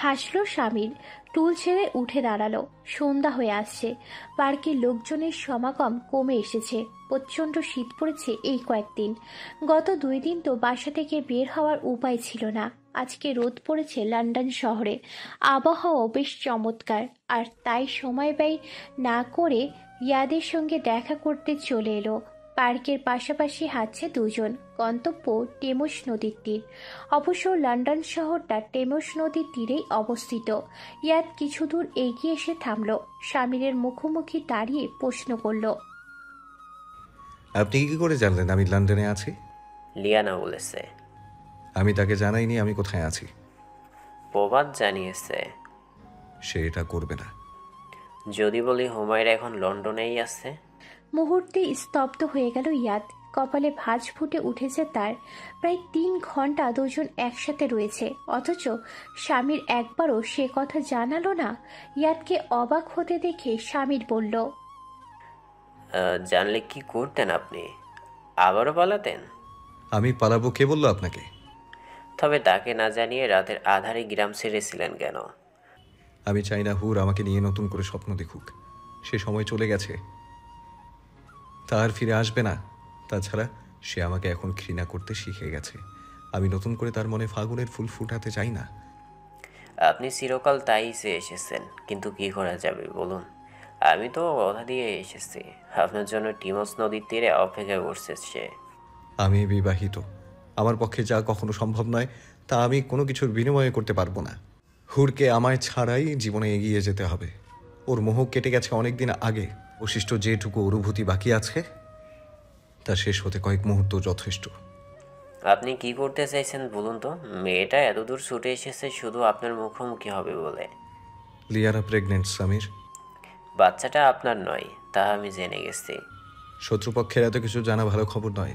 হাসল স্বামীর। টুল ছেড়ে উঠে দাঁড়ালো। সন্ধ্যা হয়ে আসছে। পার্কে লোকজনের সমাগম কমে এসেছে। প্রচণ্ড শীত পড়েছে এই কয়েকদিন। গত 2 দিন তো বাসা থেকে বের হওয়ার উপায় ছিল না। আজকে রোদ পড়েছে লন্ডন শহরে। আবহাওয়া বেশ চমৎকার। আর তাই সময় ব্যয় না করে ইয়াদের সঙ্গে দেখা করতে চলে এলো। পার্কের পাশাপাশি হাঁটছে দুজন। গন্তব্য টেমস নদীর তীর। অবশ্য লন্ডন শহরটা টেমস নদীর তীরেই অবস্থিত। ইয়াদ কিছু দূর এগিয়ে এসে থামল। স্বামীরের মুখোমুখি দাঁড়িয়ে প্রশ্ন করল, আপনি কি করে জানলেন আমি লন্ডনে আছি? লিয়ানা বলেছে। আমি তাকে জানাইনি আমি কোথায় আছি। প্রবাদ জানিয়েছে। সে এটা করবে না। যদি বলি হুমায়রা এখন লন্ডনেই আছে? মুহূর্তে স্তব্ধ হয়ে গেল ইয়াদ। কপালে ভাঁজ ফুটে উঠেছে তার। প্রায় 3 ঘন্টা দুজন একসাথে রয়েছে, অথচ স্বামীর একবারও সে কথা জানালো না। ইয়াদকে অবাক হতে দেখে স্বামীর বলল, জানলে কি করতেন আপনি? আবারও পালাতেন? আমি পালাবো কে বললো আপনাকে? তবে তাকে না জানিয়ে রাতের আধারে গ্রাম ছেড়েছিলেন কেন? আমি চাই না হুর আমাকে নিয়ে নতুন করে স্বপ্ন দেখুক। সে সময় চলে গেছে, তার ফিরে আসবে না। তাছাড়া সে আমাকে এখন ঘৃণা করতে শিখে গেছে। আমি নতুন করে তার মনে ফাগুনের ফুল ফুটাতে চাই না। আপনি চিরকাল তাই চেয়ে এসেছেন, কিন্তু কি করা যাবে বলুন? আমি তো কথা দিয়ে এসেছি, আপনার জন্য টিমস নদীর তীরে অপেক্ষা করছে সে। আমি বিবাহিত। আমার পক্ষে যা কখনো সম্ভব নয় তা আমি কোনো কিছুর বিনিময়ে করতে পারবো না। হুরকে আমায় ছাড়াই জীবনে এগিয়ে যেতে হবে। ওর মোহ কেটে গেছে অনেক দিন আগে। অবশিষ্ট যেটুকু অনুভূতি বাকি আছে তা শেষ হতে কয়েক মুহূর্ত যথেষ্ট। আপনি কি করতে চাইছেন বলুন তো? মেয়েটা এতদূর ছুটে এসেছে শুধু আপনার মুখোমুখি হবে বলে। লিয়ারা প্রেগনেন্ট সামির। বাচ্চাটা আপনার নয়, তা আমি জেনে গেছি। শত্রুপক্ষের এত কিছু জানা ভালো খবর নয়।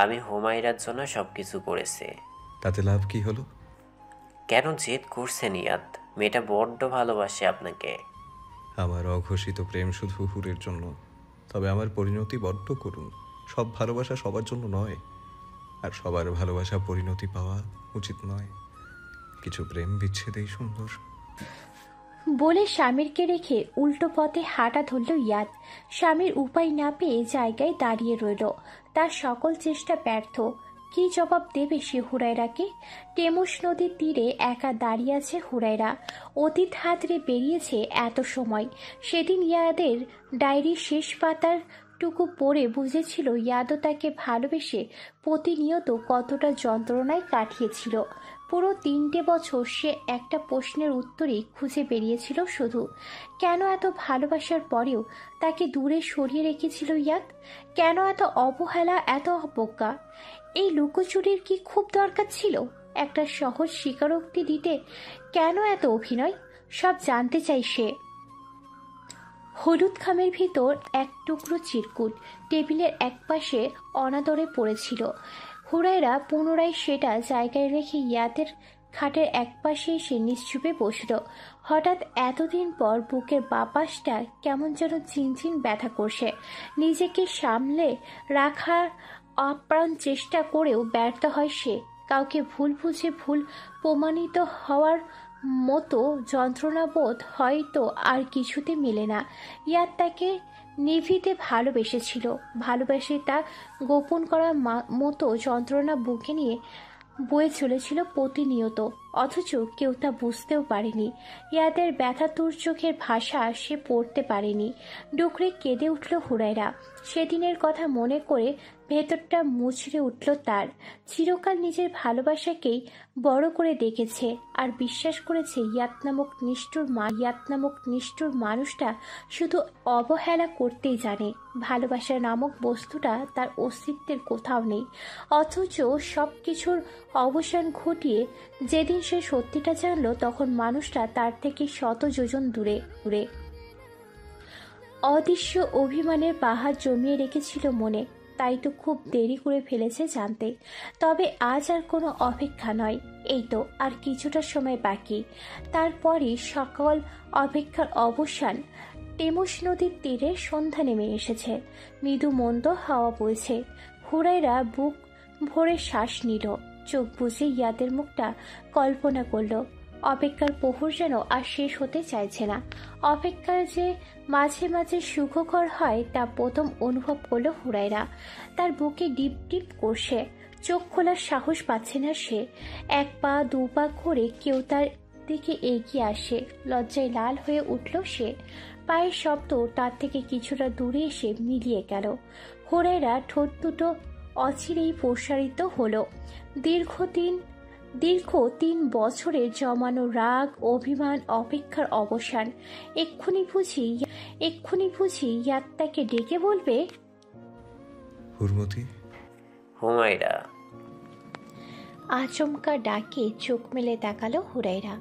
আমি হুমায়রার জন্য সব কিছু করেছি। তাতে লাভ কি হলো? কেন জেদ করছেন ইয়াদ? মেয়েটা বড্ড ভালোবাসে আপনাকে। আমার অঘোষিত প্রেম শুধু হুরের জন্য। তবে আমার পরিণতি বড্ড করুণ। সব ভালোবাসা সবার জন্য নয়, আর সবার ভালোবাসা পরিণতি পাওয়া উচিত নয়। কিছু প্রেম বিচ্ছেদেই সুন্দর। বলে স্বামীরকে রেখে উল্টো পথে হাঁটা ধরল ইয়াদ। স্বামীর উপায় না পেয়ে জায়গায় দাঁড়িয়ে রইল। তার সকল চেষ্টা ব্যর্থ। কি জবাব দেবে সে হুরায়রাকে? টেমস নদীর তীরে একা দাঁড়িয়ে আছে হুরায়রা। অতীত হাতড়ে বেরিয়েছে এত সময়। সেদিন ইয়াদের ডায়েরির শেষ পাতার টুকু পড়ে বুঝেছিল ইয়াদও তাকে ভালোবেসে প্রতিনিয়ত কতটা যন্ত্রণায় কাটিয়েছিল। পুরো 3টে বছর সে একটা প্রশ্নের উত্তরই খুঁজে বেরিয়েছিল শুধু। কেন এত ভালোবাসার পরেও তাকে দূরে সরিয়ে রেখেছিল ইয়াদ? কেন এত অবহেলা, এত অবজ্ঞা? এই লুকোচুরির কি খুব দরকার ছিল? একটা সহজ স্বীকারোক্তি দিতে কেন এত অভিনয়? সব জানতে চাই সে। হলুদ খামের ভিতর এক টুকরো চিরকুট টেবিলের একপাশে অনাদরে পড়েছিল। হুরায়রা পুনরায় সেটা জায়গায় রেখে ইয়াদের খাটের একপাশে এসে নিশ্চুপে বসল। হঠাৎ এতদিন পর বুকের বাপাসটা কেমন যেন চিনচিন ব্যথা করছে। নিজেকে সামলে রাখার আপ্রাণ চেষ্টা করেও ব্যর্থ হয় সে। কাউকে ভুল বুঝে ভুল প্রমাণিত হওয়ার মতো যন্ত্রণাবোধ হয়তো আর কিছুতে মেলে না। ইয়াদ তাকে নিভৃতে ভালোবেসেছিল। ভালোবেসে তা গোপন করার মতো যন্ত্রণা বুকে নিয়ে বয়ে চলেছিল প্রতিনিয়ত, অথচ কেউ তা বুঝতেও পারেনি। ইয়াদের ব্যথাতুর চোখের ভাষা সে পড়তে পারেনি। ডুকরে কেঁদে উঠল হুরায়রা। সেদিনের কথা মনে করে ভেতরটা মুচড়ে উঠল তার। চিরকাল নিজের ভালোবাসাকেই বড় করে দেখেছে আর বিশ্বাস করেছে ইয়াদ নামক নিষ্ঠুর মানুষটা শুধু অবহেলা করতেই জানে। ভালোবাসা নামক বস্তুটা তার অস্তিত্বের কোথাও নেই। অথচ সব কিছুর অবসান ঘটিয়ে যেদিন সে সত্যিটা জানলো, তখন মানুষটা তার থেকে শত যোজন দূরে দূরে। অদৃশ্য অভিমানের পাহাড় জমিয়ে রেখেছিল মনে। তাই তো খুব দেরি করে ফেলেছে জানতে। তবে আজ আর কোনো অপেক্ষা নয়। এই তো আর কিছুটা সময় বাকি। তারপরই সকল অপেক্ষার অবসান। টেমস নদীর তীরে সন্ধ্যা নেমে এসেছে। মৃদু মন্দ হাওয়া বইছে। হুরায়রা বুক ভরে শ্বাস নিল। চোখ বুজে ইয়াদের মুখটা কল্পনা করল। অপেক্ষার প্রহর যেন আর শেষ হতে চাইছে না। অপেক্ষার যে মাঝে মাঝে সুখকর হয় তা প্রথম অনুভব করলো হুরায়রা। তার বুকে ডিপ ডিপ করছে, চোখ খোলার সাহস পাচ্ছে না সে। এক পা দু পা করে কেউ তার দিকে এগিয়ে আসে, লজ্জায় লাল হয়ে উঠল সে। পায়ের শব্দ তার থেকে কিছুটা দূরে এসে মিলিয়ে গেল। হুরায়রা ঠোঁট দুটো অচিরেই প্রসারিত হলো। দীর্ঘ ৩ বছরের জমানো রাগ, অভিমান, অপেক্ষার অবসান। এক্ষুনি বুঝি ইয়াত্তাকে ডেকে বলবে, হুরমতি। হুমায়রা। আচমকা ডাকে চোখ মেলে তাকালো হুরায়রা।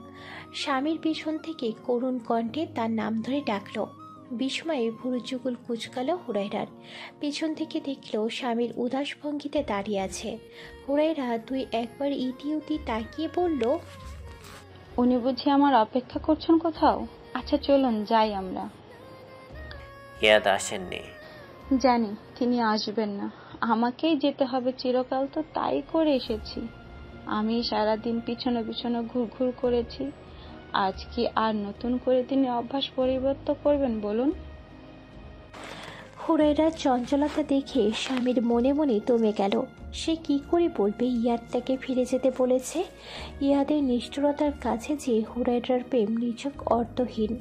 স্বামীর পিছন থেকে করুণ কণ্ঠে তার নাম ধরে ডাকলো। বিস্ময়ে ভুরু চুকুল কুচকালো হুরায়রার। পিছন থেকে দেখলো স্বামীর উদাস ভঙ্গিতে দাঁড়িয়ে আছে। হুরায়রা দুই একবার ইতিউতি তাকিয়ে বলল, উনি বুঝি আমার অপেক্ষা করছেন কোথাও? আচ্ছা চলুন যাই আমরা। ইয়াদ আসেননি? জানি তিনি আসবেন না, আমাকেই যেতে হবে চিরকাল, তো তাই করে এসেছি। আমি সারাদিন পিছনে পিছনে ঘুরঘুর করেছি, আজ কি আর নতুন করে তিনি অভ্যাস পরিবর্তন করবেন বলুন? হুরায়রার চঞ্চলতা দেখে স্বামীর মনে মনে দমে গেল। সে কি করে বলবে ইয়াদ তাকে ফিরে যেতে বলেছে? ইয়াদের নিষ্ঠুরতার কাছে যে হুরায়রার প্রেম নিছক অর্থহীন।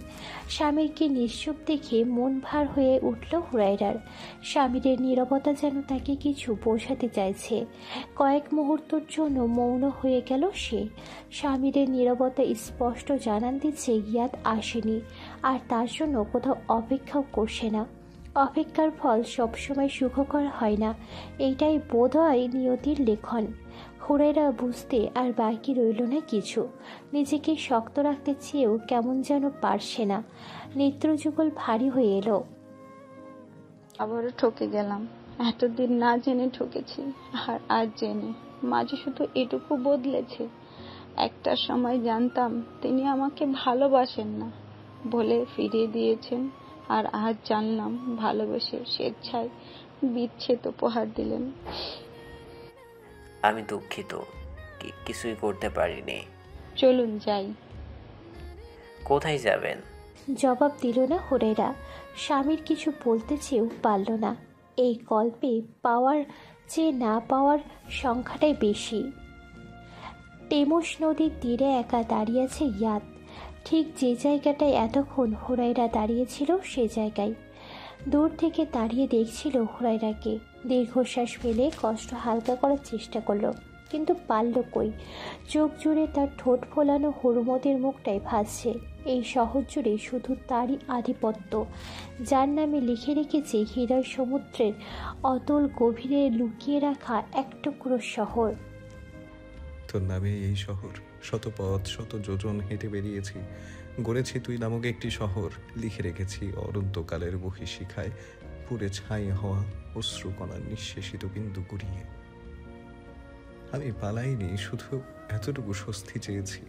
স্বামীরকে নিশ্চুপ দেখে মন ভার হয়ে উঠল হুরায়রার। স্বামীর নীরবতা যেন তাকে কিছু বোঝাতে চাইছে। কয়েক মুহূর্তের জন্য মৌন হয়ে গেল সে। স্বামীর নীরবতা স্পষ্ট জানান দিচ্ছে ইয়াদ আসেনি, আর তার জন্য কোথাও অপেক্ষাও করছে না। অপেক্ষার ফল সবসময় সুখকর হয় না, এইটাই বোধহয় নিয়তির লেখন। হুরায়রা বুঝতে আর বাকি রইল না কিছু। নিজেকে শক্ত রাখতে চেয়েও কেমন যেন পারছে না। নেত্রযুগল ভারী হয়ে এলো। আবারও ঠকে গেলাম। এতদিন না জেনে ঠকেছি, আর আজ জেনে মাঝে শুধু এটুকু বদলেছে। একটা সময় জানতাম তিনি আমাকে ভালোবাসেন না বলে ফিরিয়ে দিয়েছেন, আর আজ জানলাম ভালোবেসে স্বেচ্ছায় বিচ্ছেদ উপহার দিলেন। আমি দুঃখিত, কিছুই করতে পারিনি। চলুন যাই। কোথায় যাবেন? জবাব দিল না হুরায়রা। স্বামীর কিছু বলতে চেয়েও পারল না। এই গল্পে পাওয়ার চেয়ে না পাওয়ার সংখ্যাটাই বেশি। টেমস নদীর তীরে একা দাঁড়িয়ে আছে ইয়াদ। ঠিক যে জায়গাটায় এতক্ষণ হুরায়রা দাঁড়িয়েছিল সে জায়গায়। দূর থেকে দাঁড়িয়ে দেখছিল হুরায়রাকে। দীর্ঘশ্বাস ফেলে কষ্ট হালকা করার চেষ্টা করলো, কিন্তু পারল কই। চোখ জুড়ে তার ঠোঁট ফোলানো হুরমতির মুখটাই ভাসছে। এই শহর জুড়ে শুধু তারই আধিপত্য, যার নামে লিখে রেখেছে হৃদয় সমুদ্রের অতল গভীরে লুকিয়ে রাখা এক টুকরো শহর। তোর নামে এই শহর, শত পথ শত যোজন হেঁটে বেরিয়েছি, গড়েছি তুই নামক একটি শহর। লিখে রেখেছি অনন্তকালের বহিঃশিখায় পুড়ে ছাই হওয়া অশ্রুকণার নিঃশেষিত বিন্দু গুড়িয়ে। আমি পালাইনি, শুধু এতটুকু স্বস্তি চেয়েছি,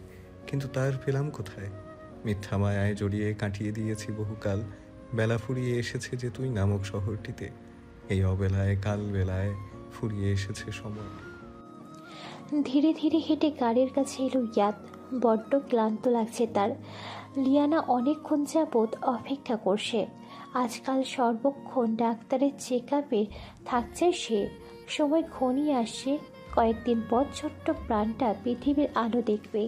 কিন্তু তার পেলাম কোথায়? মিথ্যা মায়ায় জড়িয়ে কাটিয়ে দিয়েছি বহুকাল। বেলা ফুরিয়ে এসেছে যে তুই নামক শহরটিতে। এই অবেলায় কাল বেলায় ফুরিয়ে এসেছে সময়। ধীরে ধীরে হেঁটে গাড়ির কাছে এলো ইয়াদ। বড্ড ক্লান্ত লাগছে তার। লিয়ানা অনেকক্ষণ যাবৎ অপেক্ষা করছে। আজকাল সর্বক্ষণ ডাক্তারের চেক আপে থাকছে সে। সময় ঘনিয়ে আসছে। কয়েকদিন পর ছোট্ট প্রাণটা পৃথিবীর আলো দেখবে।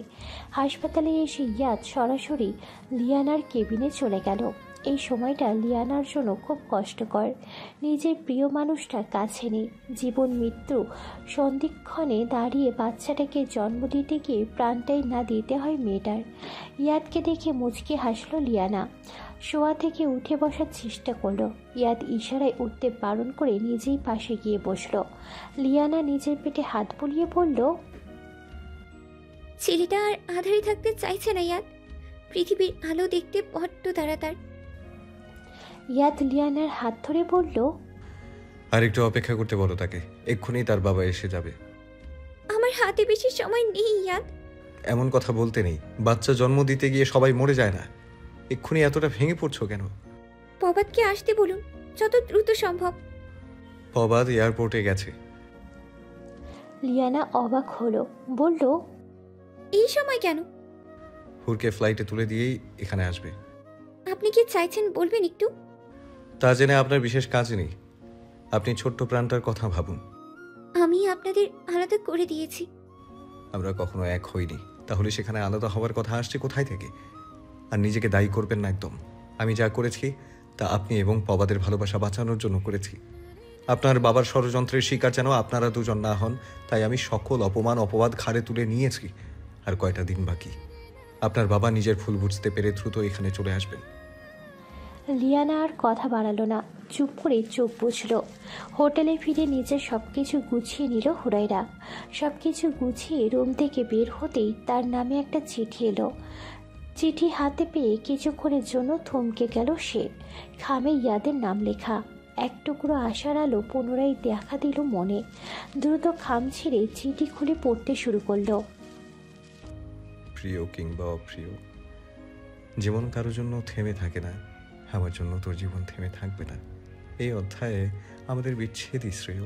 হাসপাতালে এসে ইয়াদ সরাসরি লিয়ানার কেবিনে চলে গেল। এই সময়টা লিয়ানার জন্য খুব কষ্টকর। নিজের প্রিয় মানুষটা কাছে নেই। জীবন মৃত্যু সন্ধিক্ষণে দাঁড়িয়ে বাচ্চাটাকে জন্ম দিতে গিয়ে প্রাণটাই না দিতে হয় মেয়েটার। ইয়াদকে দেখে মুচকি হাসল লিয়ানা। শোয়া থেকে উঠে বসার চেষ্টা করলো। ইয়াদ ইশারায় উঠতে বারণ করে নিজেই পাশে গিয়ে বসলো। লিয়ানা নিজের পেটে হাত বুলিয়ে বলল, ছেলেটা আর আধারে থাকতে চাইছে না ইয়াদ, পৃথিবীর আলো দেখতে বড্ড তাড়াতাড়ি। ইয়াদ লিয়ানার হাত ধরে বলল, আর একটু অপেক্ষা করতে বলো তাকে, এক্ষুনি তার বাবা এসে যাবে। আমার হাতে বেশি সময় নেই ইয়াদ। এমন কথা বলতে নেই, বাচ্চা জন্ম দিতে গিয়ে সবাই মরে যায় না। এক্ষুনি এতটা ভেঙে পড়ছো কেন? পবাদকে আসতে বলুন, যত দ্রুত সম্ভব। পবাদ এয়ারপোর্টে গেছে। লিয়ানা অবাক হলো, বলল, এই সময় কেন? হুরকে ফ্লাইটে তুলে দিয়েই এখানে আসবে। আপনি কি চাইছেন বলবেন একটু? তা জেনে আপনার বিশেষ কাজ নেই। আপনি ছোট্ট প্রাণটার কথা ভাবুন। আমি আপনাদের আলাদা করে দিয়েছি। আমরা কখনো এক হইনি, তাহলে সেখানে আলাদা হওয়ার কথা আসছে কোথায় থেকে? আর নিজেকে দায়ী করবেন না একদম। আমি যা করেছি তা আপনি এবং পবাদের ভালোবাসা বাঁচানোর জন্য করেছি। আপনার বাবার ষড়যন্ত্রের শিকার যেন আপনারা দুজন না হন, তাই আমি সকল অপমান অপবাদ ঘাড়ে তুলে নিয়েছি। আর কয়টা দিন বাকি। আপনার বাবা নিজের ভুল বুঝতে পেরে দ্রুত এখানে চলে আসবেন। লিয়ানা আর কথা বাড়ালো না, চুপ করে চোখ বুঝল। হোটেলে ফিরে নিজের সবকিছু গুছিয়ে নিল হুরাইরা। সবকিছু গুছিয়ে রুম থেকে বের হতেই তার নামে একটা চিঠি এলো। চিঠি হাতে পেয়ে কিছুক্ষণের জন্য থমকে গেল সে। খামে ইয়াদের নাম লেখা। এক টুকরো আশার আলো পুনরায় দেখা দিল মনে। দ্রুত খাম ছেড়ে চিঠি খুলে পড়তে শুরু করলো। প্রিয় কিংবা অপ্রিয়, জীবন কারোর জন্য থেমে থাকে না। আমার জন্য তোর জীবন থেমে থাকবে না। এই অধ্যায়ে আমাদের বিচ্ছেদই শ্রেয়।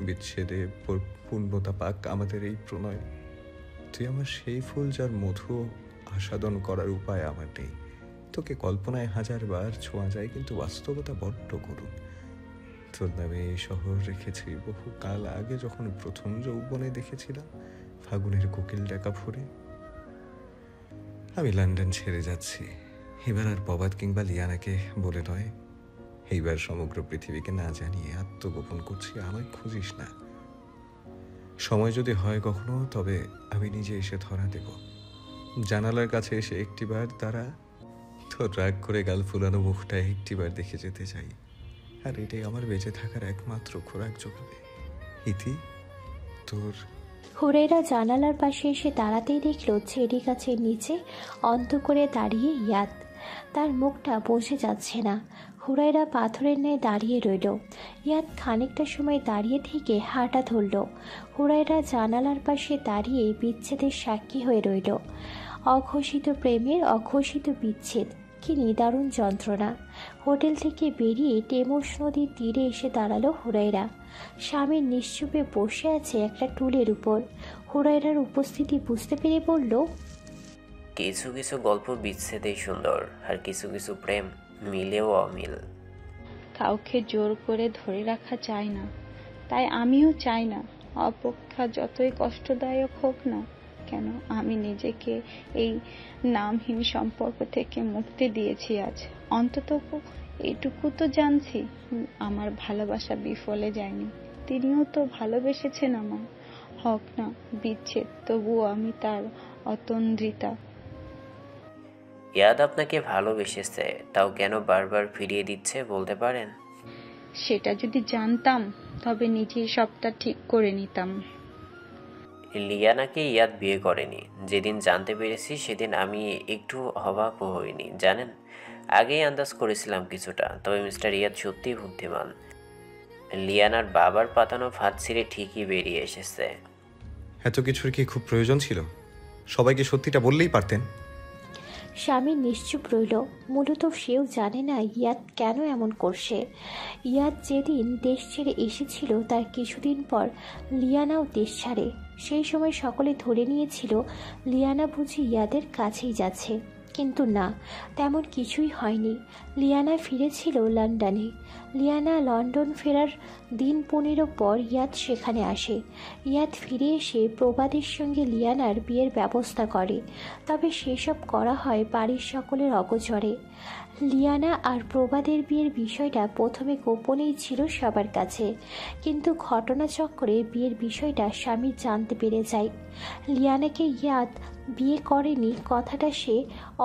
বিচ্ছেদে পূর্ণতা পাক আমাদের এই প্রণয়। তুই আমার সেই ফুল যার মধু আস্বাদন করার উপায় আমার নেই। তোকে কল্পনায় 1000বার ছোঁয়া যায়, কিন্তু বাস্তবতা বড্ড করুণ। তোর নামে এই শহর রেখেছি বহু কাল আগে, যখন প্রথম যৌবনে দেখেছিলাম ফাগুনের কোকিল ডাকা ভরে। আমি লন্ডন ছেড়ে যাচ্ছি। এবার আর পবাদ কিংবা লিয়ানাকে বলে নয়, এইবার সমগ্র পৃথিবীকে না জানিয়ে আত্মগোপন করছি। আমায় খুঁজিস না। সময় যদি হয় কখনো, তবে আমি নিজে এসে ধরা দেব। জানালার কাছে এসে একটিবার তারা তোর রাগ করে গাল ফুলানো মুখটা একটিবার দেখে যেতে চাই। আর এটাই আমার বেঁচে থাকার একমাত্র খোরাক যোগাবে। ইতি, তোর। হুরাইরা জানালার পাশে এসে দাঁড়াতেই দেখল চেরি গাছের নিচে অন্ত করে দাঁড়িয়ে ইয়াদ। তার মুখটা বোঝা যাচ্ছে না। হুরাইরা পাথরের ন্যায় দাঁড়িয়ে রইল। ইয়াদ খানিকটা সময় দাঁড়িয়ে থেকে হাঁটা ধরল। হুরাইরা জানালার পাশে দাঁড়িয়ে বিচ্ছেদের সাক্ষী হয়ে রইল। অঘোষিত প্রেমের অঘোষিত বিচ্ছেদ, কি নিদারুণ যন্ত্রণা। হোটেল থেকে বেরিয়ে টেমস নদীর তীরে এসে দাঁড়ালো হুরাইরা। স্বামীর নিশ্চুপে বসে আছে একটা টুলের উপর। হুরাইরার উপস্থিতি বুঝতে পেরে বলল, কিছু কিছু গল্প বিচ্ছেদেই সুন্দর, আর কিছু কিছু প্রেম মিলেও অমিল। কাউকে জোর করে ধরে রাখা যায় না, তাই আমিও চাই না অপেক্ষা যতই কষ্টদায়ক হোক না কেন, আমি নিজেকে এই নামহীন সম্পর্ক থেকে মুক্তি দিয়েছি আজ। অন্তত এটুকু তো জানছি, আমার ভালোবাসা বিফলে যায়নি। তিনিও তো ভালোবেসেছেন আমায়। হোক না বিচ্ছেদ, তবুও আমি তার অতন্দ্রিতা। ইয়াদ আপনাকে ভালোবেসেছে, তাও কেন বারবার ফিরিয়ে দিচ্ছে বলতে পারেন? সেটা যদি জানতাম তবে নিজেই সবটা ঠিক করে নিতাম। লিয়ানাকে ইয়াদ বিয়ে করেনি। যেদিন জানতে পেরেছি সেদিন আমি একটু অবাকও হইনি, জানেন। আগেই আন্দাজ করেছিলাম কিছুটা, তবে মিস্টার ইয়াদ সত্যিই বুদ্ধিমান। লিয়ানার বাবার পাতানো ফাঁদ ছিঁড়ে ঠিকই বেরিয়ে এসেছে। এত কিছুর কি খুব প্রয়োজন ছিল? সবাইকে সত্যিটা বললেই পারতেন। স্বামী নিশ্চুপ রইল। মূলত সেও জানে না ইয়াদ কেন এমন করছে। ইয়াদ যেদিন দেশ ছেড়ে এসেছিল তার কিছুদিন পর লিয়ানাও দেশ ছাড়ে। সেই সময় সকলে ধরে নিয়েছিল লিয়ানা বুঝি ইয়াদের কাছেই যাচ্ছে, কিন্তু না, তেমন কিছুই হয়নি। লিয়ানা ফিরেছিল লন্ডনে। লিয়ানা লন্ডন ফেরার দিন 15 পর ইয়াদ সেখানে আসে। ইয়াদ ফিরে এসে প্রবাদের সঙ্গে লিয়ানার বিয়ের ব্যবস্থা করে, তবে সেসব করা হয় বাড়ির সকলের অগোচরে। লিয়ানা আর প্রবাদের বিয়ের বিষয়টা প্রথমে গোপনেই ছিল সবার কাছে, কিন্তু ঘটনাচক্রে বিয়ের বিষয়টা স্বামী জানতে পেরে যায়। লিয়ানাকে ইয়াদ বিয়ে করেনি কথাটা সে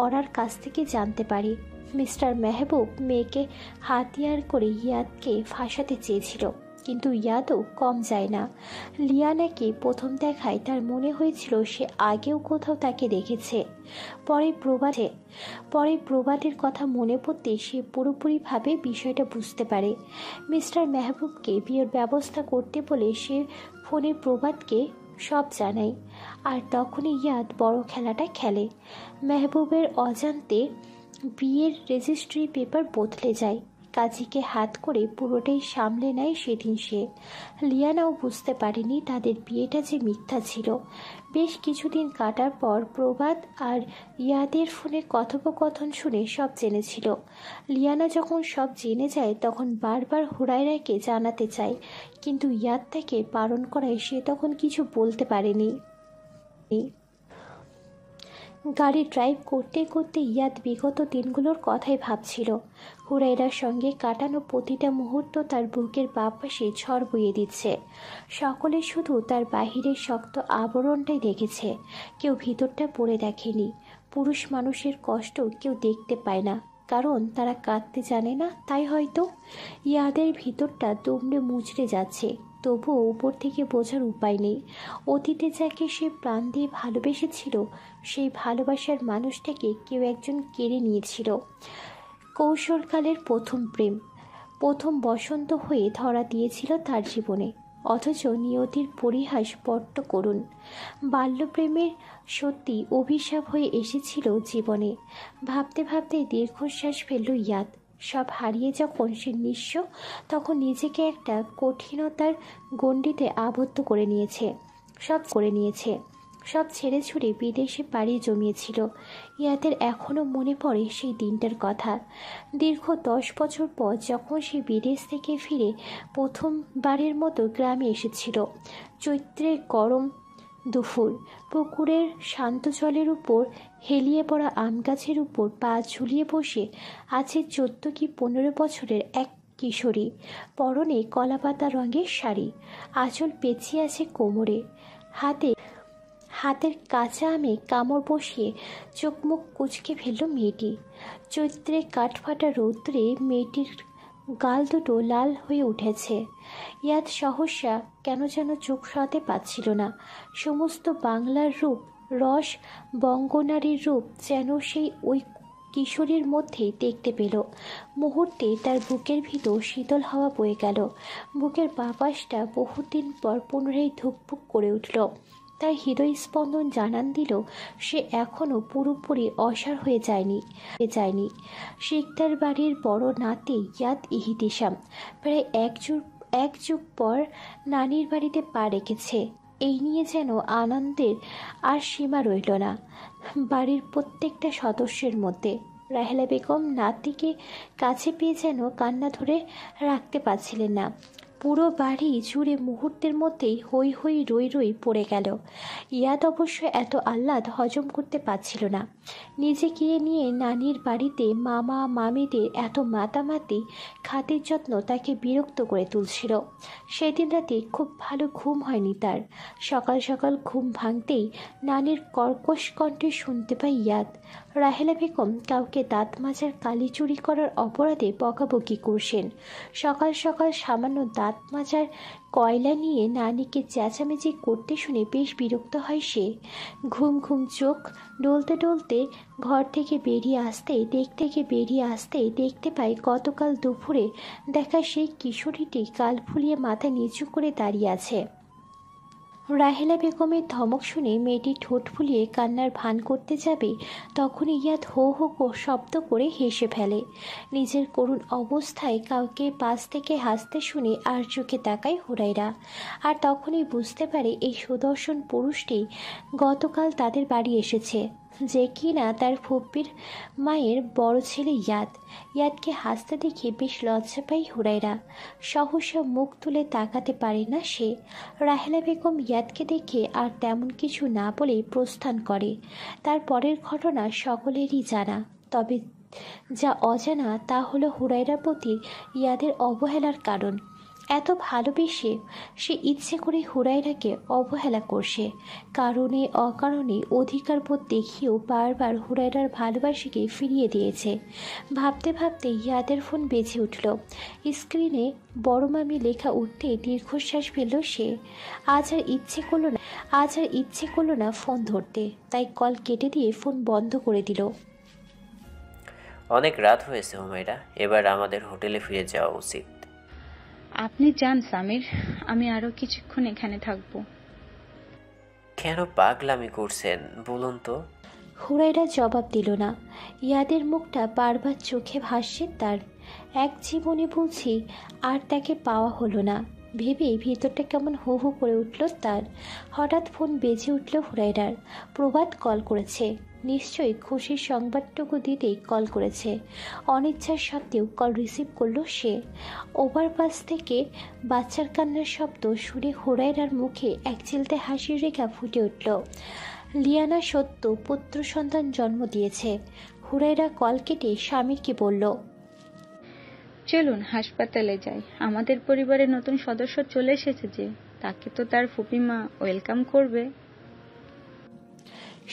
অরার কাছ থেকে জানতে পারে। মিস্টার মেহবুব মেয়েকে হাতিয়ার করে ইয়াদকে ফাঁসাতে চেয়েছিল, কিন্তু ইয়াদও কম যায় না। লিয়ানাকে প্রথম দেখায় তার মনে হয়েছিল সে আগেও কোথাও তাকে দেখেছে। পরে প্রবাদের কথা মনে পড়তে সে পুরোপুরিভাবে বিষয়টা বুঝতে পারে। মিস্টার মেহবুবকে বিয়ের ব্যবস্থা করতে বলে সে ফোনে প্রবাদকে সব জানায়, আর তখনই ইয়াদ বড় খেলাটা খেলে। মেহবুবের অজান্তে বিয়ের রেজিস্ট্রি পেপার বদলে যায়, কাজীকে হাত করে পুরোটাই সামলে নেয় সেদিন সে। লিয়ানাও বুঝতে পারেনি তাদের বিয়েটা যে মিথ্যা ছিল। বেশ কিছুদিন কাটার পর প্রভাত আর ইয়াদের ফোনে কথোপকথন শুনে সব জেনেছিল। লিয়ানা যখন সব জেনে যায় তখন বারবার হুরায়রাকে জানাতে চায়, কিন্তু ইয়াদ তাকে বারণ করায় সে তখন কিছু বলতে পারেনি। গাড়ি ড্রাইভ করতে করতে ইয়াদ বিগত দিনগুলোর কথাই ভাবছিল। হুরায়রার সঙ্গে কাটানো প্রতিটা মুহূর্ত তার বুকের বাঁ পাশে ঝড় বইয়ে দিচ্ছে। সকলে শুধু তার বাহিরের শক্ত আবরণটাই দেখেছে, কেউ ভিতরটা পড়ে দেখেনি। পুরুষ মানুষের কষ্ট কেউ দেখতে পায় না, কারণ তারা কাঁদতে জানে না, তাই হয়তো। ইয়াদের ভিতরটা দুমড়ে মুচড়ে যাচ্ছে, তবুও উপর থেকে বোঝার উপায় নেই। অতীতে যাকে সে প্রাণ দিয়ে ভালোবেসেছিল, সেই ভালোবাসার মানুষটাকে কেউ একজন কেড়ে নিয়েছিল। কৈশোরকালের প্রথম প্রেম, প্রথম বসন্ত হয়ে ধরা দিয়েছিল তার জীবনে, অথচ নিয়তির পরিহাস বড্ড করুণ। বাল্যপ্রেমের সত্যি অভিশাপ হয়ে এসেছিল জীবনে। ভাবতে ভাবতে দীর্ঘশ্বাস ফেলল ইয়াদ। সব হারিয়ে যখন সে নিঃস্ব, তখন নিজেকে একটা কঠিনতার গণ্ডিতে আবদ্ধ করে নিয়েছে। সব ছেড়ে ছুড়ে বিদেশে পাড়ি জমিয়েছিল। ইয়াদের এখনও মনে পড়ে সেই দিনটার কথা। দীর্ঘ 10 বছর পর যখন সে বিদেশ থেকে ফিরে প্রথমবারের মতো গ্রামে এসেছিল। চৈত্রের গরম দুপুর, পুকুরের শান্ত জলের উপর হেলিয়ে পড়া আম গাছের উপর পা ঝুলিয়ে বসে আছে 14 কি 15 বছরের এক কিশোরী। পরনে কলাপাতা রঙের শাড়ি, আঁচল পেঁচিয়ে আছে কোমরে। হাতের কাঁচা আমে কামড় বসিয়ে চোখ মুখ কুঁচকে ফেলল মেয়েটি। চৈত্রে কাঠফাটা রৌদ্রে মেয়েটির গাল দুটো লাল হয়ে উঠেছে। ইয়াদ সহসা কেন যেন চোখ সরাতে পারছিল না। সমস্ত বাংলার রূপ, রস, বঙ্গনারীর রূপ যেন সেই ওই কিশোরীর মধ্যেই দেখতে পেল। মুহূর্তে তার বুকের ভিতর শীতল হাওয়া বয়ে গেল। বুকের বাঁ পাশটা বহুদিন পর পুনরায় ধুকপুক করে উঠল। তার হৃদয় স্পন্দন জানান দিল সে এখনও পুরোপুরি অসাড় হয়ে যায়নি। শিকদার বাড়ির বড় নাতি ইয়াদ ইহিতিসাম প্রায় এক যুগ পর নানির বাড়িতে পা রেখেছে। এই নিয়ে যেন আনন্দের আর সীমা রইল না বাড়ির প্রত্যেকটা সদস্যের মধ্যে। রাহেলা বেগম নাতিকে কাছে পেয়ে যেন কান্না ধরে রাখতে পারছিলেন না। পুরো বাড়ি জুড়ে মুহূর্তের মধ্যেই হই হই রই রই পড়ে গেল। ইয়াদ অবশ্য এত আহ্লাদ হজম করতে পারছিল না। নিজেকে নিয়ে নানির বাড়িতে মামা মামিদের এত মাতামাতি, খাতির যত্ন তাকে বিরক্ত করে তুলছিল। সেদিন রাতে খুব ভালো ঘুম হয়নি তার। সকাল সকাল ঘুম ভাঙতেই নানির কর্কশ কণ্ঠে শুনতে পাই ইয়াদ, রাহেলা বেগম কাউকে দাঁত মাজার কালি চুরি করার অপরাধে বকাবকি করছেন। সকাল সকাল সামান্য দাঁত মাজার কয়লা নিয়ে নানিকে চেঁচামেচি করতে শুনে বেশ বিরক্ত হয় সে। ঘুম ঘুম চোখ ডলতে ডলতে ঘর থেকে বেরিয়ে আসতে দেখতে পাই গতকাল দুপুরে দেখা সেই কিশোরীটি গাল ফুলিয়ে মাথা নিচু করে দাঁড়িয়ে আছে। রাহেলা বেগমের ধমক শুনে মেয়েটি ঠোঁট ফুলিয়ে কান্নার ভান করতে যাবে, তখন ইয়াদ হো হো শব্দ করে হেসে ফেলে। নিজের করুণ অবস্থায় কাউকে পাশ থেকে হাসতে শুনে আর চোখে তাকায় হুরায়রা। আর তখনই বুঝতে পারে এই সুদর্শন পুরুষটি গতকাল তাদের বাড়ি এসেছে, যে কিনা তার ফুপ্পির মায়ের বড় ছেলে ইয়াদকে হাসতে দেখে বেশ লজ্জা পায় হুরায়রা। সহসা মুখ তুলে তাকাতে পারে না সে। রাহেলা বেগম ইয়াদকে দেখে আর তেমন কিছু না বলেই প্রস্থান করে। তার পরের ঘটনা সকলেরই জানা, তবে যা অজানা তা হলো হুরায়রার প্রতি ইয়াদের অবহেলার কারণ। এত ভালোবেসে সে ইচ্ছে করে হুরায়রাকে অবহেলা করছে। কারণে অকারণে অধিকারবোধ দেখিয়েও বারবার হুরায়রার ভালোবাসাকে ফিরিয়ে দিয়েছে। ভাবতে ভাবতে ইয়াদের ফোন বেজে উঠল। স্ক্রিনে বড় মামি লেখা উঠতে দীর্ঘশ্বাস ফেলল সে। আজ আর ইচ্ছে করলো না ফোন ধরতে, তাই কল কেটে দিয়ে ফোন বন্ধ করে দিল। অনেক রাত হয়েছে হুমায়রা, এবার আমাদের হোটেলে ফিরে যাওয়া উচিত। আপনি যান সামির, আমি আরো কিছুক্ষণ এখানে থাকবো। কেন পাগলামি করছেন বলুন তো? হুরায়রা জবাব দিল না। ইয়াদের মুখটা বারবার চোখে ভাসছে তার। এক জীবনে বুঝি আর তাকে পাওয়া হলো না ভেবেই ভিতরটা কেমন হু হু করে উঠল তার। হঠাৎ ফোন বেজে উঠল হুরায়রার। প্রভাত কল করেছে। নিশ্চয়ই খুশির সংবাদটুকু দিতেই কল করেছে। অনিচ্ছার সত্ত্বেও কল রিসিভ করলো সে। ওভারপাস থেকে বাচ্চার কান্নার শব্দ শুনে হুরায়রার মুখে এক চিলতে হাসির রেখা ফুটে উঠল। লিয়ানা সত্য পুত্র সন্তান জন্ম দিয়েছে। হুরায়রা কল কেটে স্বামীকে বলল, চলুন হাসপাতালে যাই, আমাদের পরিবারের নতুন সদস্য চলে এসেছে যে, তাকে তো তার ফুপিমা ওয়েলকাম করবে।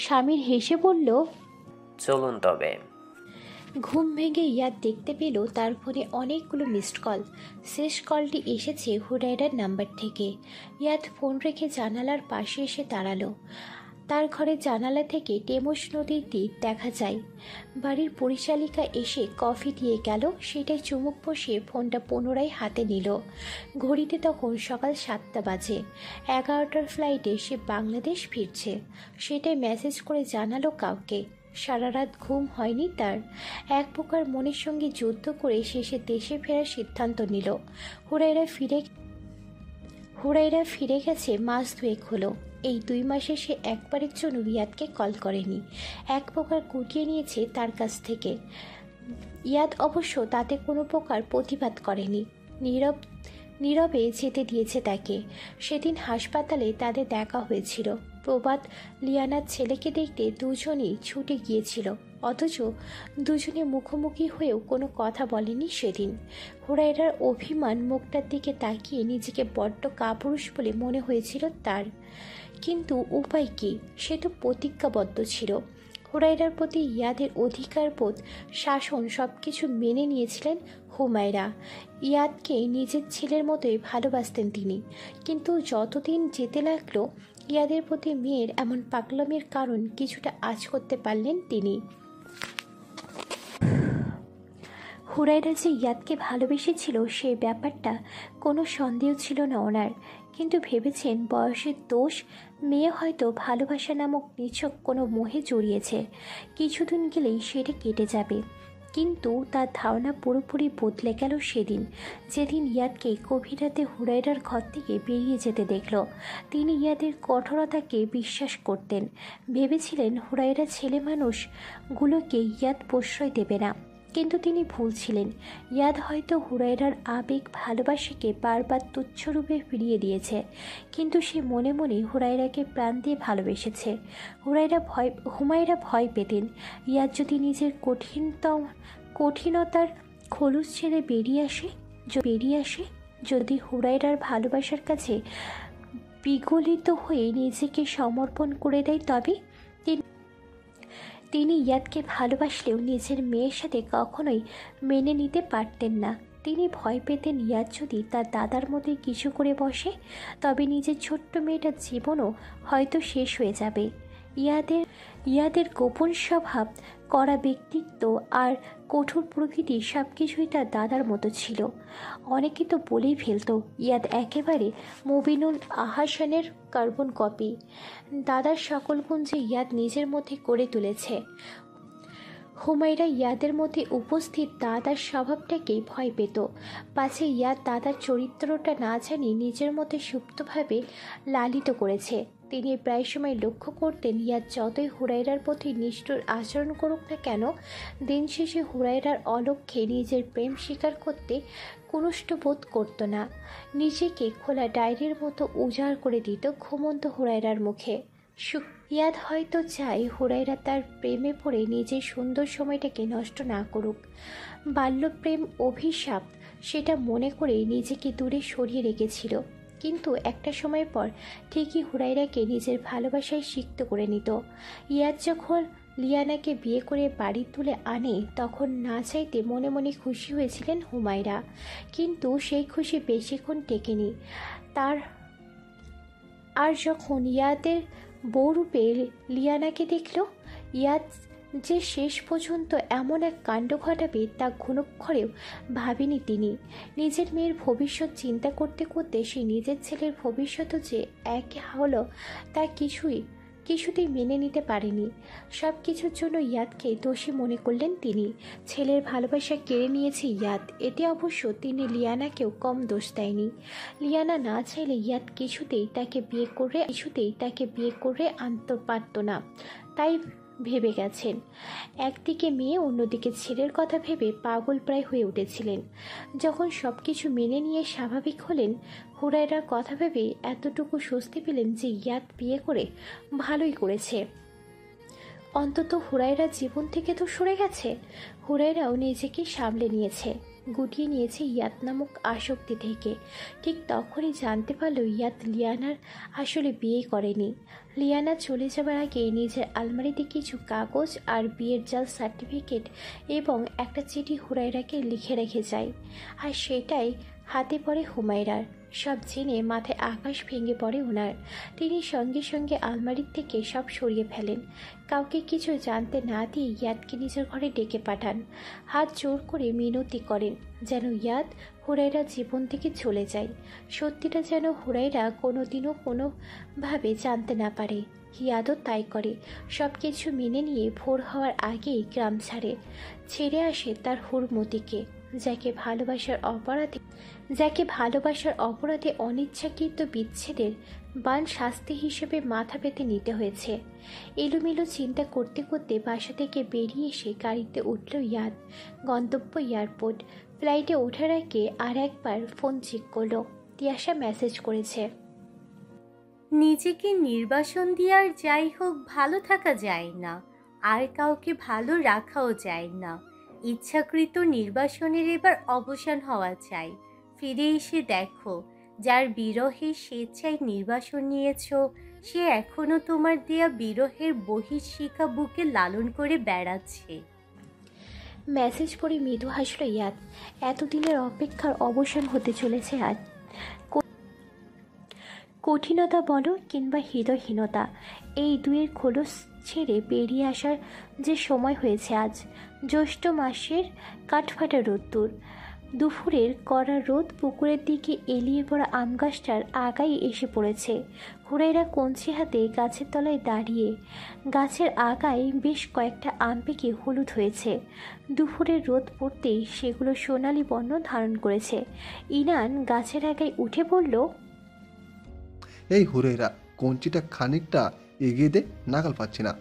স্বামীর হেসে বলল, চলুন তবে। ঘুম ভেঙে ইয়াদ দেখতে পেল তার ফোনে অনেকগুলো মিসড কল। শেষ কলটি এসেছে হুরায়রার নাম্বার থেকে। ইয়াদ ফোন রেখে জানালার পাশে এসে দাঁড়ালো। তার ঘরের জানালা থেকে টেমস নদীর তীর দেখা যায়। বাড়ির পরিচালিকা এসে কফি দিয়ে গেল, সেটাই চুমুক বসিয়ে ফোনটা পুনরায় হাতে নিল। ঘড়িতে তখন সকাল 7টা বাজে। 11টার ফ্লাইটে সে বাংলাদেশ ফিরছে, সেটাই মেসেজ করে জানালো কাউকে। সারা রাত ঘুম হয়নি তার। এক প্রকার মনের সঙ্গে যুদ্ধ করে শেষে দেশে ফেরার সিদ্ধান্ত নিল। হুরায়রা ফিরে গেছে মাস 2 হলো। এই 2 মাসে সে একবারের জন্য ইয়াদকে কল করেনি। এক প্রকার গুটিয়ে নিয়েছে তার কাছ থেকে। ইয়াদ অবশ্য তাতে কোনো প্রকার প্রতিবাদ করেনি, নীরবে যেতে দিয়েছে তাকে। সেদিন হাসপাতালে তাদের দেখা হয়েছিল। প্রভাত লিয়ানার ছেলেকে দেখতে দুজনেই ছুটে গিয়েছিল, অথচ দুজনে মুখোমুখি হয়েও কোনো কথা বলেনি সেদিন। হুরায়রার অভিমান মুখটার দিকে তাকিয়ে নিজেকে বড্ড কাপুরুষ বলে মনে হয়েছিল তার। কিন্তু উপায় কি? সে তো প্রতিজ্ঞাবদ্ধ ছিল। হুরায়রার প্রতি ইয়াদের অধিকারবোধ, শাসন সবকিছু মেনে নিয়েছিলেন হুমায়রা। ইয়াদকে নিজের ছেলের মতোই ভালোবাসতেন তিনি। কিন্তু যতদিন যেতে লাগলো, ইয়াদের প্রতি মেয়ের এমন পাগলামির কারণ কিছুটা আঁচ করতে পারলেন তিনি। হুরায়রা যে ইয়াদকে ভালোবেসেছিল সেই ব্যাপারটা কোনো সন্দেহ ছিল না ওনার। কিন্তু ভেবেছেন বয়সের দোষ, মেয়ে হয়তো ভালোবাসা নামক নিছক কোনো মোহে জড়িয়েছে, কিছুদিন গেলেই সেটা কেটে যাবে। কিন্তু তার ধারণা পুরোপুরি বদলে গেল সেদিন, যেদিন ইয়াদকে গভীর রাতে হুরায়রার ঘর থেকে বেরিয়ে যেতে দেখল। তিনি ইয়াদের কঠোরতাকে বিশ্বাস করতেন। ভেবেছিলেন হুরায়রা ছেলে মানুষগুলোকে ইয়াদ প্রশ্রয় দেবে না। কিন্তু তিনি ভুল ছিলেন। ইয়াদ হয়তো হুরায়রার আবেগ ভালোবাসাকে বারবার তুচ্ছরূপে ফিরিয়ে দিয়েছে, কিন্তু সে মনে মনে হুরায়রাকে প্রাণ দিয়ে ভালোবেসেছে। হুমায়রা ভয় পেতেন ইয়াদ যদি নিজের কঠিনতার খোলস ছেড়ে বেরিয়ে আসে, যদি হুরায়রার ভালোবাসার কাছে বিগলিত হয়ে নিজেকে সমর্পণ করে দেয়, তবে তিনি ইয়াদকে ভালোবাসলেও নিজের মেয়ের সাথে কখনোই মেনে নিতে পারতেন না। তিনি ভয় পেতেন ইয়াদ যদি তার দাদার মতোই কিছু করে বসে, তবে নিজের ছোট্ট মেয়েটার জীবনও হয়তো শেষ হয়ে যাবে। ইয়াদের গোপন স্বভাব, কড়া ব্যক্তিত্ব আর কঠোর প্রকৃতি সব কিছুই তার দাদার মতো ছিল। অনেকে তো বলেই ফেলত ইয়াদ একেবারে মুবিনুল আহসানের কার্বন কপি। দাদার সকল গুণ যে ইয়াদ নিজের মধ্যে করে তুলেছে। হুমায়রা ইয়াদের মধ্যে উপস্থিত দাদার স্বভাবটাকেই ভয় পেত, পাছে ইয়াদ দাদার চরিত্রটা না জানি নিজের মধ্যে সুপ্তভাবে লালিত করেছে। তিনি প্রায় সময় লক্ষ্য করতেন ইয়াদ যতই হুরায়রার প্রতি নিষ্ঠুর আচরণ করুক না কেন, দিন শেষে হুরায়রার অলক্ষ্যে নিজের প্রেম স্বীকার করতে কুণ্ঠিত বোধ করত না। নিজেকে খোলা ডায়েরির মতো উজাড় করে দিত ঘুমন্ত হুরায়রার মুখে। ইয়াদ হয়তো চায় হুরায়রা তার প্রেমে পড়ে নিজের সুন্দর সময়টাকে নষ্ট না করুক। বাল্যপ্রেম অভিশাপ, সেটা মনে করে নিজেকে দূরে সরিয়ে রেখেছিল। কিন্তু একটা সময় পর ঠিকই হুরায়রাকে নিজের ভালোবাসায় সিক্ত করে নিত। ইয়াদ যখন লিয়ানাকে বিয়ে করে বাড়ি তুলে আনে, তখন না চাইতে মনে মনে খুশি হয়েছিলেন হুমায়রা। কিন্তু সেই খুশি বেশিক্ষণ টেকেনি তার। আর যখন ইয়াদের বউরূপে লিয়ানাকে দেখল, ইয়াদ যে শেষ পর্যন্ত এমন এক কাণ্ড ঘটাবে তা ঘুণক্ষরেও ভাবেনি তিনি। নিজের মেয়ের ভবিষ্যৎ চিন্তা করতে করতে সে নিজের ছেলের ভবিষ্যৎও যে এক হলো তা কিছুতেই মেনে নিতে পারেনি। সব কিছুর জন্য ইয়াদকে দোষী মনে করলেন তিনি। ছেলের ভালোবাসা কেড়ে নিয়েছে ইয়াদ, এতে অবশ্য তিনি লিয়ানাকেও কম দোষ দেয়নি। লিয়ানা না চাইলে ইয়াদ কিছুতেই তাকে বিয়ে করে আনতে পারত না, তাই ভেবে গেছেন। একদিকে মেয়ে, অন্যদিকে ছেলের কথা ভেবে পাগল প্রায় হয়ে উঠেছিলেন। যখন সব কিছু মেনে নিয়ে স্বাভাবিক হলেন, হুরায়রার কথা ভেবে এতটুকু স্বস্তি পেলেন যে ইয়াদ বিয়ে করে ভালোই করেছে। অন্তত হুরায়রা জীবন থেকে তো সরে গেছে। হুরায়রাও নিজেকে সামলে নিয়েছে, গুটিয়ে নিয়েছে ইয়াদ নামক আসক্তি থেকে। ঠিক তখনই জানতে পারল ইয়াদ লিয়ানার আসলে বিয়ে করেনি। লিয়ানা চলে যাবার আগে নিজের আলমারিতে কিছু কাগজ আর বিয়ের জাল সার্টিফিকেট এবং একটা চিঠি হুরায়রাকে লিখে রেখে যায়, আর সেটাই হাতে পড়ে হুমায়রার। সব জেনে মাথায় আকাশ ভেঙে পড়ে ওনার। তিনি সঙ্গে সঙ্গে আলমারির থেকে সব সরিয়ে ফেলেন। কাউকে কিছু জানতে না দিয়ে ইয়াদকে নিজের ঘরে ডেকে পাঠান। হাত জোর করে মিনতি করেন যেন ইয়াদ হুরায়রা জীবন থেকে চলে যায়। সত্যিটা যেন হুরায়রা কোনোদিনও কোনোভাবে জানতে না পারে। ইয়াদও তাই করে। সব কিছু মেনে নিয়ে ভোর হওয়ার আগেই গ্রাম ছেড়ে আসে তার হুরমতিকে, যাকে ভালোবাসার অপরাধে অনিচ্ছাকৃত বিচ্ছেদের বান শাস্তি হিসেবে মাথা পেতে নিতে হয়েছে। এলোমেলো চিন্তা করতে করতে বাসা থেকে বেরিয়ে এসে গাড়িতে উঠল ইয়াদ। গন্তব্য এয়ারপোর্ট। ফ্লাইটে ওঠার আগে আর একবার ফোন চেক করলো। তিয়াশা মেসেজ করেছে, নিজেকে নির্বাসন দিয়ে আর যাই হোক ভালো থাকা যায় না, আর কাউকে ভালো রাখাও যায় না। ইচ্ছাকৃত নির্বাসনের এবার অবসান হওয়া চাই। ফিরে এসে দেখো, যার বিরহে স্বেচ্ছায় নির্বাসন নিয়েছ, সে এখনো তোমার দেয়া বিরহের বহিঃশিখা বুকে লালন করে বেড়াচ্ছে। মেসেজ পড়ে মৃদু হাসল ইয়াদ। এতদিনের অপেক্ষার অবসান হতে চলেছে আজ। কঠিনতা বলো কিংবা হৃদয়হীনতা, এই দুয়ের খোলস ছেড়ে বেরিয়ে আসার যে সময় হয়েছে আজ। জ্যৈষ্ঠ মাসের কাঠফাটা রোদ্দুর, দুপুরের কড়া রোদ পুকুরের দিকে এলিয়ে পড়া আম গাছটার আগায় এসে পড়েছে। হুরায়রা কঞ্চি হাতে গাছের তলায় দাঁড়িয়ে। গাছের আগায় বেশ কয়েকটা আম পেকে হলুদ হয়েছে। দুপুরের রোদ পড়তেই সেগুলো সোনালি বর্ণ ধারণ করেছে। ইনান গাছের আগায় উঠে বলল, এই হুরায়রা, কঞ্চিটা খানিকটা এগিয়ে দে, নাগাল পাচ্ছি না।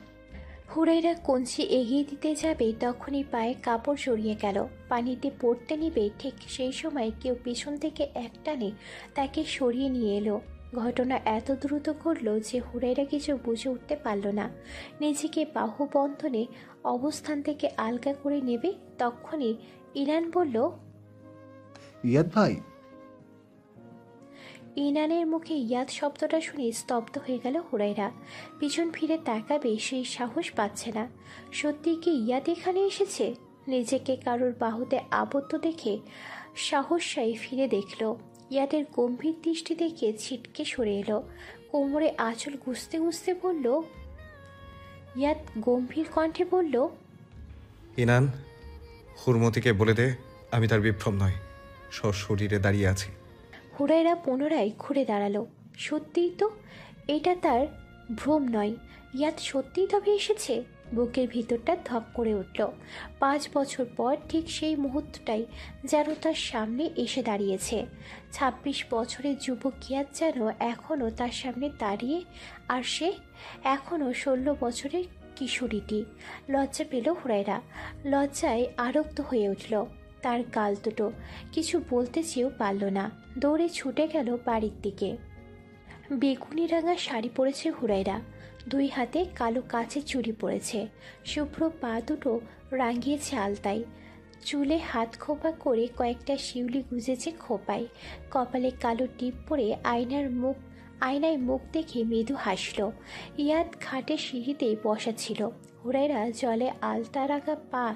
হুরায়রা কঞ্চি এগিয়ে দিতে যাবে তখনই পায়ে কাপড় জড়িয়ে গেল। পানিতে পড়তে নিবে ঠিক সেই সময় কেউ পিছন থেকে একটানে তাকে সরিয়ে নিয়ে এলো। ঘটনা এত দ্রুত ঘটল যে হুরায়রা কিছু বুঝে উঠতে পারল না। নিজেকে বাহুবন্ধনে অবস্থান থেকে আলগা করে নেবে তখনই ইনান বলল, ইয়াদ ভাই। ইনানের মুখে ইয়াদ শব্দটা শুনে স্তব্ধ হয়ে গেল হুরায়রা। পিছন ফিরে তাকাবে সেই সাহস পাচ্ছে না। সত্যি কি ইয়াদ এখানে এসেছে? নিজেকে কারোর বাহুতে আবদ্ধ দেখে সাহসাই ফিরে দেখল। ইয়াদের গম্ভীর দৃষ্টি দেখে ছিটকে সরে এলো। কোমরে আঁচল গুছতে গুছতে বলল, ইয়াদ গম্ভীর কণ্ঠে বলল, ইনান, হুরমতিকে বলে দে আমি তার বিভ্রম নয়, সশরীরে দাঁড়িয়ে আছি। হুরায়রা পুনরায় ঘুরে দাঁড়ালো। সত্যিই তো, এটা তার ভ্রম নয়, ইয়াদ সত্যিই তবে এসেছে। বুকের ভিতরটা ধক করে উঠল। 5 বছর পর ঠিক সেই মুহূর্তটাই যেন তার সামনে এসে দাঁড়িয়েছে। 26 বছরের যুবক ইয়াদ যেন এখনও তার সামনে দাঁড়িয়ে, আর সে এখনও 16 বছরের কিশোরীটি। লজ্জা পেল হুরায়রা, লজ্জায় আরক্ত হয়ে উঠল তার গাল দুটো। কিছু বলতে চেয়েও পারল না। দৌড়ে ছুটে গেল বাড়ির দিকে। বেগুনি রাঙা শাড়ি পরেছে হুরায়রা, 2 হাতে কালো কাচের চুড়ি পরেছে। শুভ্র পা দুটো রাঙিয়েছে আলতায়। চুলে হাত খোপা করে কয়েকটা শিউলি গুজেছে খোপায়। কপালে কালো টিপ পরে আয়নায় মুখ দেখে মৃদু হাসল। ইয়াদ খাটের সিঁড়িতে বসা ছিল। হুরায়রা জলে আলতা রাখা পা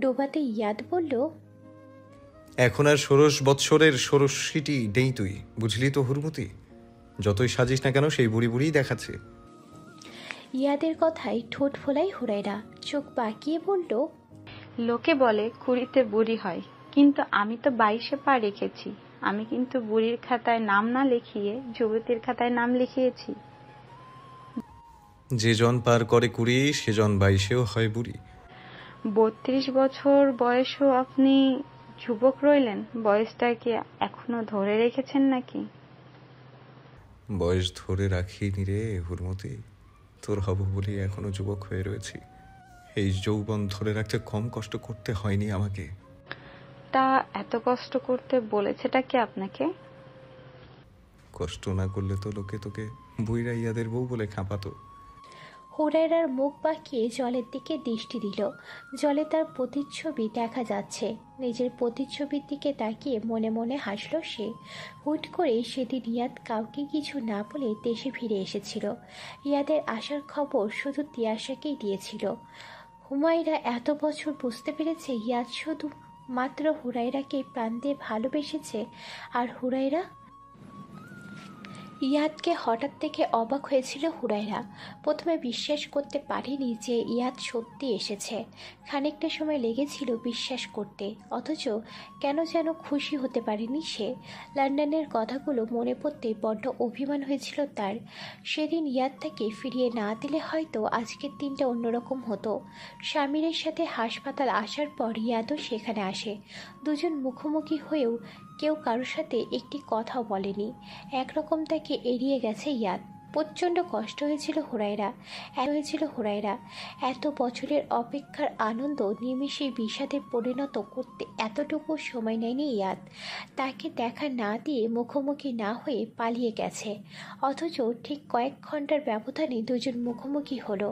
ডোবাতে ইয়াদ বলল, এখন আর 16 বৎসরের ষোড়শীটি নেই তুই, বুঝলি তো হুরমতি? যতই সাজিস না কেন সেই বুড়ি বুড়িই দেখাচ্ছে। ইয়াদের কথায় ঠোঁট ফোলাই হুরায়রা, চোখ বাঁকিয়ে বলল, লোকে বলে কুড়িতে বুড়ি হয়, কিন্তু আমি তো 22-এ পা রেখেছি। আমি কিন্তু বুড়ির খাতায় নাম না লিখিয়ে যুবতীর খাতায় নাম লিখিয়েছি। যে জন পার করে কুড়ি সেজন 22-এও হয় বুড়ি। 32 বছর বয়সেও আপনি যুবক রইলেন। বয়সটা কি এখনো ধরে রেখেছেন নাকি? বয়স ধরে রাখিনি রে হুরমতি, তোর হব বলেই এখনো যুবক হয়ে রয়েছি। এই যৌবন ধরে রাখতে কম কষ্ট করতে হয়নি আমাকে। তা এত কষ্ট করতে বলেছেটা কি আপনাকে? কষ্ট না করলে তো লোকে তোকে বুইরা ইয়াদের বউ বলে খাপাতো। হুরায়রার মুখ বাঁকিয়ে জলের দিকে দৃষ্টি দিল। জলে তার প্রতিচ্ছবি দেখা যাচ্ছে। নিজের প্রতিচ্ছবির দিকে তাকিয়ে মনে মনে হাসল সে। হুট করে সেদিন ইয়াদ কাউকে কিছু না বলে দেশে ফিরে এসেছিল। ইয়াদের আসার খবর শুধু তিয়াশাকেই দিয়েছিল। হুমায়রা এত বছর বুঝতে পেরেছে ইয়াদ শুধু মাত্র হুরায়রাকে প্রাণ দিয়ে ভালোবেসেছে, আর হুরায়রা ইয়াদকে হঠাৎ দেখে অবাক হয়েছিল হুরায়রা। প্রথমে বিশ্বাস করতে পারেনি যে ইয়াদ সত্যি এসেছে। খানিকটা সময় লেগেছিল বিশ্বাস করতে, অথচ কেন যেন খুশি হতে পারেনি সে। লন্ডনের কথাগুলো মনে পড়তে বড্ড অভিমান হয়েছিল তার। সেদিন ইয়াদ তাকে ফিরিয়ে না দিলে হয়তো আজকের দিনটা অন্যরকম হতো। স্বামীরের সাথে হাসপাতাল আসার পর ইয়াদও সেখানে আসে। দুজন মুখোমুখি হয়েও কেউ কারোর সাথে একটি কথাও বলেনি। একরকম তাকে এড়িয়ে গেছে ইয়াদ। প্রচণ্ড কষ্ট হয়েছিল হুরায়রা। এত বছরের অপেক্ষার আনন্দ নিমেষে বিষাদে পরিণত করতে এতটুকু সময় নেয়নি ইয়াদ। তাকে দেখা না দিয়ে মুখোমুখি না হয়ে পালিয়ে গেছে। অথচ ঠিক কয়েক ঘন্টার ব্যবধানে দুজন মুখোমুখি হলো,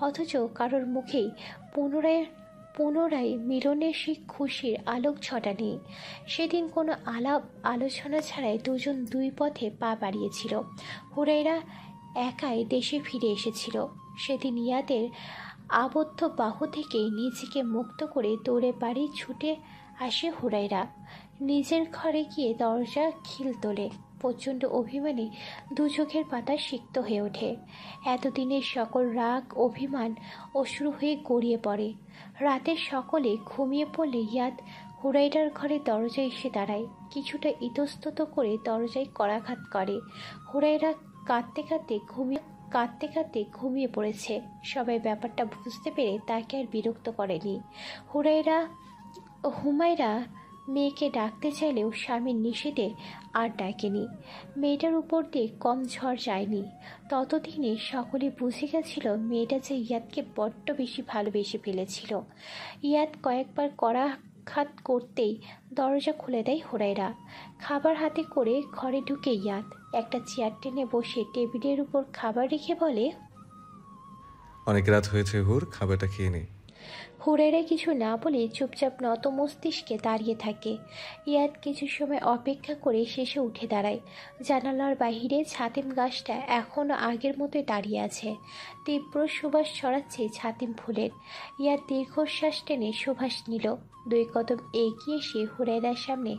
অথচ কারোর মুখেই পুনরায় মিলনের সেই খুশির আলোক ছটা নেই। সেদিন কোনো আলাপ আলোচনা ছাড়াই দুজন দুই পথে পা বাড়িয়েছিল। হুরায়রা একাই দেশে ফিরে এসেছিল। সেদিন ইয়াদের আবদ্ধ বাহু থেকে নিজেকে মুক্ত করে দৌড়ে বাড়ি ছুটে আসে হুরায়রা। নিজের ঘরে গিয়ে দরজা খিল তোলে। প্রচণ্ড অভিমানে দু চোখের পাতা সিক্ত হয়ে ওঠে। এতদিনের সকল রাগ অভিমান অশ্রু হয়ে গড়িয়ে পড়ে। রাতে সকলে ঘুমিয়ে পড়লে ইয়াদ হুরায়রার ঘরে দরজায় এসে দাঁড়ায়। কিছুটা ইতস্তত করে দরজায় করাঘাত করে। হুরায়রা কাঁদতে কাঁদতে ঘুমিয়ে পড়েছে। সবাই ব্যাপারটা বুঝতে পেরে তাকে আর বিরক্ত করেনি। হুমায়রা মেয়েকে ডাকতে চাইলেও স্বামীর নিষেধে আর ডাকেনি। মেয়েটার উপর দিয়ে কম ঝড় যায়নি। ততদিনে সকলে বুঝে গেছিল মেয়েটা যে ইয়াদকে বড্ড বেশি ভালোবেসে ফেলেছিল। ইয়াদ কয়েকবার করাঘাত করতেই দরজা খুলে দেয় হুরায়রা। খাবার হাতে করে ঘরে ঢুকে ইয়াদ একটা চেয়ার টেনে বসে টেবিলের উপর খাবার রেখে বলে, অনেক রাত হয়েছে হুর, খাবারটা খেয়ে নে। হুরায়রা কিছু না বলে চুপচাপ নত মস্তিষ্কে দাঁড়িয়ে থাকে। ইয়াদ কিছু সময় অপেক্ষা করে শেষে উঠে দাঁড়ায়। জানালার বাহিরে ছাতিম গাছটা এখনও আগের মতোই দাঁড়িয়ে আছে। তীব্র সুবাস ছড়াচ্ছে ছাতিম ফুলের। ইয়াদ দীর্ঘশ্বাস টেনে সুবাস নিল। 2 কদম এগিয়ে এসে হুরায়রার সামনে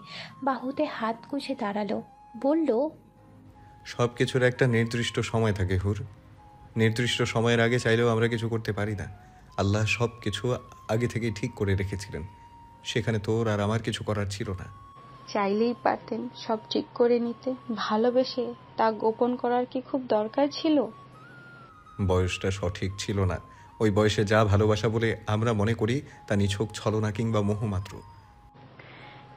বাহুতে হাত গুজে দাঁড়ালো, বলল, সব কিছুর একটা নির্দিষ্ট সময় থাকে হুর। নির্দিষ্ট সময়ের আগে চাইলেও আমরা কিছু করতে পারি না। আল্লাহ সব কিছু আগে থেকেই ঠিক করে রেখেছিলেন। সেখানে তোর আর আমার কিছু করার ছিল না। চাইলেই পারতেন সব ঠিক করে নিতে। ভালোবেসে তা গোপন করার কি খুব দরকার ছিল? বয়সটা সঠিক ছিল না। ওই বয়সে যা ভালোবাসা বলে আমরা মনে করি তা নিছক ছলনা কিংবা মোহ মাত্র।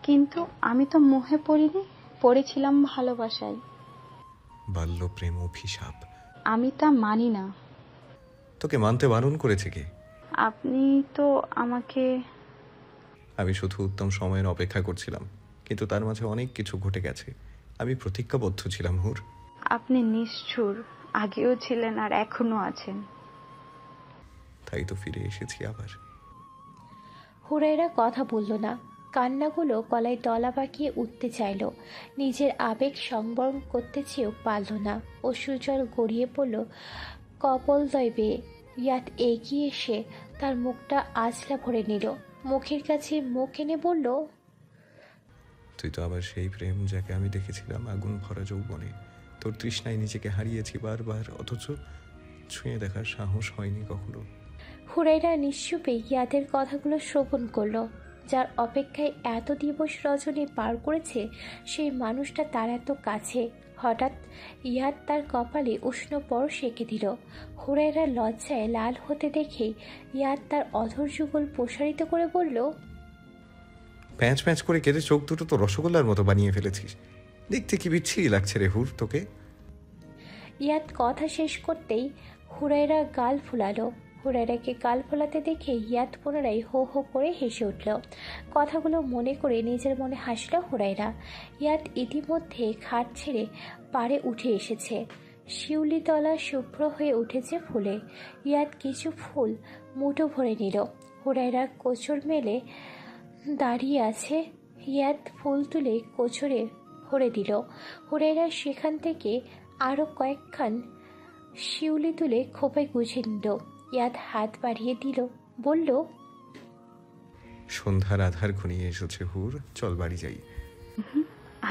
কিন্তু আমি তো মোহে পড়িনি, পড়েছিলাম ভালোবাসায়। বাল্য প্রেম অভিশাপ। আমি তা মানি না। তোকে মানতে বারণ করেছে কে? আপনি তো আমাকে। আমি শুধু উত্তম সময়ের অপেক্ষা করছিলাম, কিন্তু তার মাঝে অনেক কিছু ঘটে গেছে। আমি প্রতিজ্ঞাবদ্ধ ছিলাম হুর। আপনি নিষ্ঠুর, আগেও ছিলেন আর এখনো আছেন। তাই তো ফিরে এসেছি আবার। হুরায়রা কথা বলল না। কান্নাগুলো গলায় দলা পাকিয়ে উঠতে চাইল। নিজের আবেগ সংবরণ করতে চেয়েও পারল না। অশ্রুজল গড়িয়ে পড়ল কপোলদ্বয় বেয়ে। ইয়াদ এগিয়ে এসে তার মুখটা আঁচলা ভরে নিল। মুখের কাছে মুখ এনে বলল, তুই তো আবার সেই প্রেম যাকে আমি দেখেছিলাম আগুন ভরা যৌবনে। তোর তৃষ্ণায় নিজেকে হারিয়েছি বারবার, অথচ ছুঁয়ে দেখার সাহস হয়নি কখনো। হুরায়রা নিশ্চুপে ইয়াদের কথাগুলো শ্রবণ করল। যার অপেক্ষায় এত দিবস রজনী পার করেছে সেই মানুষটা তার এত কাছে, হঠাৎ ইয়াদ তার কপালে উষ্ণ পরশ এঁকে দিল। হুরায়রা লজ্জায় লাল হতে দেখে ইয়াদ তার অধর যুগল প্রসারিত করে বলল, প্যাঁচ প্যাঁচ করে কেটে চোখ দুটো তো রসগোল্লার মতো বানিয়ে ফেলেছিস। দেখতে কি বিচ্ছিরি লাগছে রে হুর তোকে। ইয়াদ কথা শেষ করতেই হুরায়রা গাল ফুলালো। হুরায়রাকে গাল ফোলাতে দেখে ইয়াদ পুনরায় হো হো করে হেসে উঠল। কথাগুলো মনে করে নিজের মনে হাসল হুরায়রা। ইয়াদ ইতিমধ্যে খাট ছেড়ে পাড়ে উঠে এসেছে। শিউলিতলা শুভ্র হয়ে উঠেছে ফুলে। ইয়াদ কিছু ফুল মুঠো ভরে নিল। হুরায়রা কোচর মেলে দাঁড়িয়ে আছে। ইয়াদ ফুল তুলে কোচরে ভরে দিল। হুরায়রা সেখান থেকে আরও কয়েকখান শিউলি তুলে খোপায় গুছিয়ে নিল। ইয়াদ হাত বাড়িয়ে দিল, বলল, সন্ধ্যার আধার ঘনিয়ে এসেছে হুর, চল বাড়ি যাই।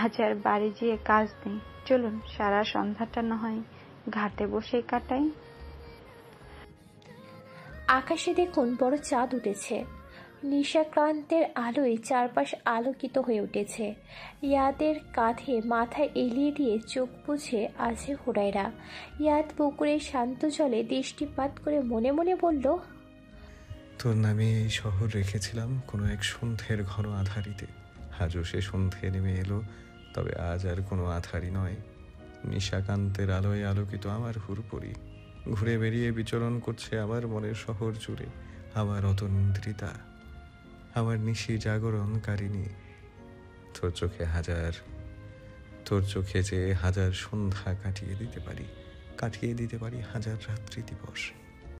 আজ আর বাড়ি যেয়ে কাজ নেই, চলুন সারা সন্ধ্যাটা না হয় ঘাটে বসে কাটাই। আকাশে দেখুন বড় চাঁদ উঠেছে। নিশাক্রান্তের আলোয় চারপাশ আলোকিত হয়ে উঠেছে। ইয়াদের কাঁধে মাথা এলিয়ে দিয়ে চোখ বুঝে আছে হুরায়রা। ইয়াদ পুকুরের শান্ত জলে দৃষ্টিপাত করে মনে মনে বলল, তোর নামে এই শহর রেখেছিলাম কোনো এক সন্ধ্যের ঘন আধারিতে। আজও সে সন্ধ্যে নেমে এলো, তবে আজ আর কোনো আধারি নয়। নিশাকান্তের আলোয় আলোকিত আমার হুরপুরি ঘুরে বেরিয়ে বিচরণ করছে আমার মনের শহর জুড়ে। আমার অতন্দ্রিতা, আমার নিশি জাগরণকারিণী। তোর চোখে যে হাজার সন্ধ্যা কাটিয়ে দিতে পারি হাজার রাত্রি দিবস।